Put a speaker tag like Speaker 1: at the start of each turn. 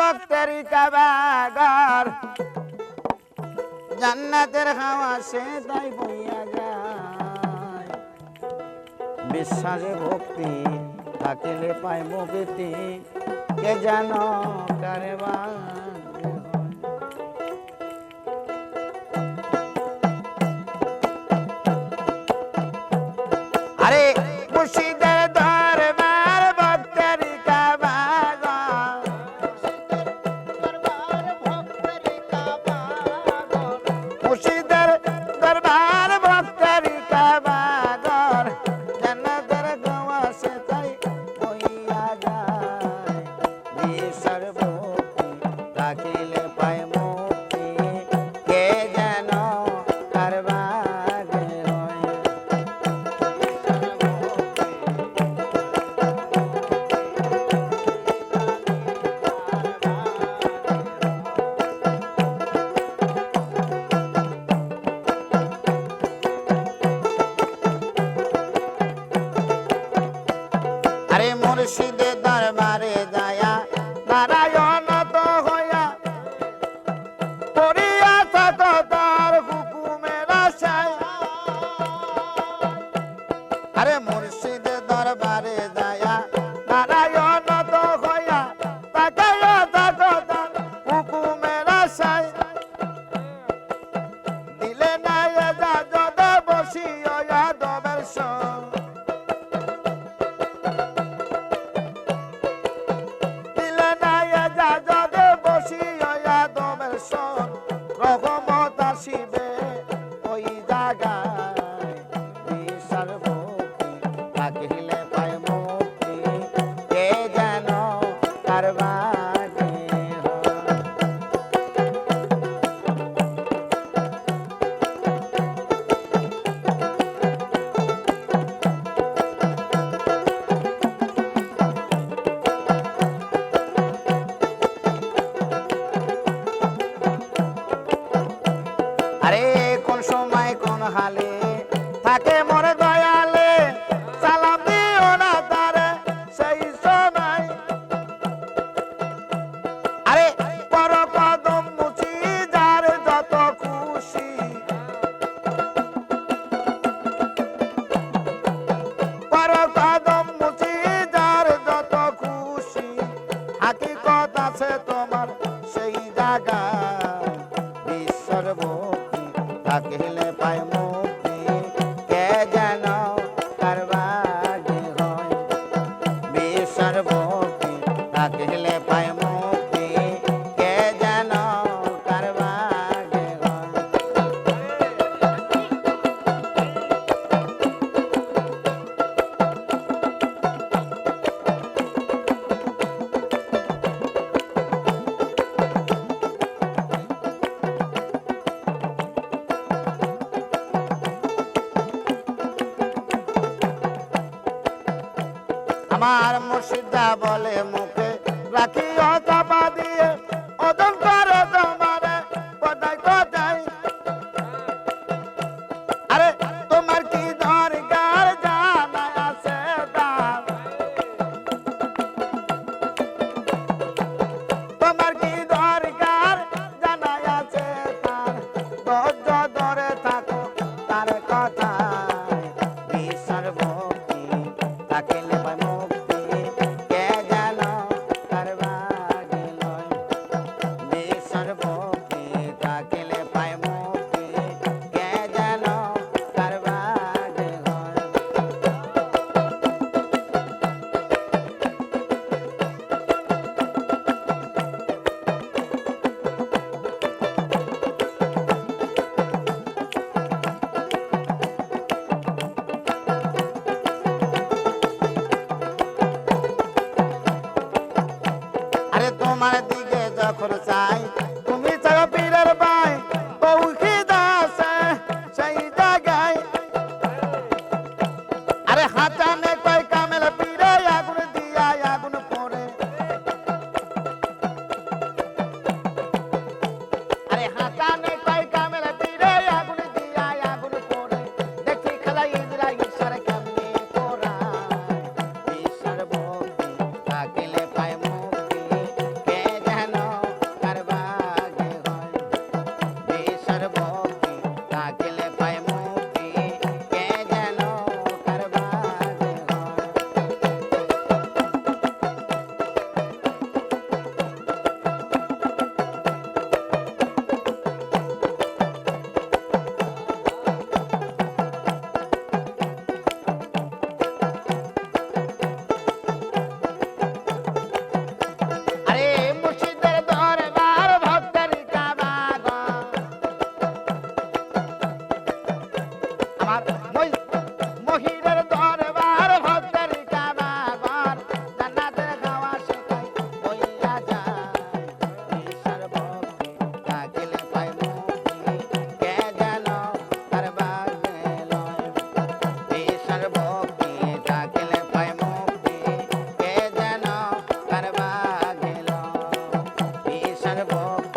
Speaker 1: ভক্তের কাবাগর জান্নাতের হাওয়া সে তাই বইয়া যায় বিশ্বাসে ভক্তি থাকিলে পাই মুক্তি কে যেন কারে আরে মুর্শিদের দরবার ভক্তের কাবাগর মুর্শিদের দরবার ভক্তের কাবাগর জান্নাতের হাওয়া সে তাই বইয়া যায় বিশ্বাস ভক্তি থাকিলে পাই মুক্তি কে যেন কারবারে হয় আরে মুর্শিদের দরবারে যায়া নারায়ণ তো হইয়া পড়িয়া থাকো তার হুকুমের আশায় আরে মুর্শিদের দরবারে যায়া নারায়ণ তো হইয়া তাকাইয়া থাকো তার হুকুমের আশায় দিলে না এজাজত বসিয়া দবের সঙ্গ রহমত আসিবে ওই জায়গায় বিশ্বাস ভক্তি থাকিলে পাই মুক্তি কে যেন কারবারে হয় আরে কোন সময় কোন হালে থাকে মোরে দয়ালে সালাম দিও না তারে সেই সময় আরে পর কদম মুছি যার যত খুশি পর কদম মুছি যার যত খুশি হাকিকত আছে তোমার সেই জায়গায় ঈশ্বর ভক্তি থাকিলে পাই মুক্তি কে যেন কারবারে হয় ঈশ্বর ভক্তি থাকিলে পাই মুক্তি কে যেন কারবারে হয় আমার মুর্শিদা বলে মুখে রাখিও চাপা দিয়ে ওজন করে তোমারে কোথায় কোথায় আরে তোমার কি দরকার জানা আছে তার তোমার কি দরকার জানা আছে তার ধৈর্য ধরে থাকো তার কথায় বিশ্বাস ভক্তি থাকিলে পাই মুক্তি কে যেন কারবারে লয় বিশ্বাস ভক্তি থাকিলে পাই মুক্তি কে যেন কারবারে হয় আরে তোমার দিকে যখন চাই তুমি চাও পীরের ভাই বউ খিদা আছে সেই জায়গায় আরে হাতানে কয় কামেল পীরে আগুন দিয়া আগুন পড়ে আরে হাতানে কয় কামেল পীরে আগুন দিয়া আগুন পড়ে দেখি খেলা ইজরা ঈশ্বর কেমনে পড়ায় ঈশ্বর ভক্তি থাকিলে পাই মুক্তি কে যেন আশার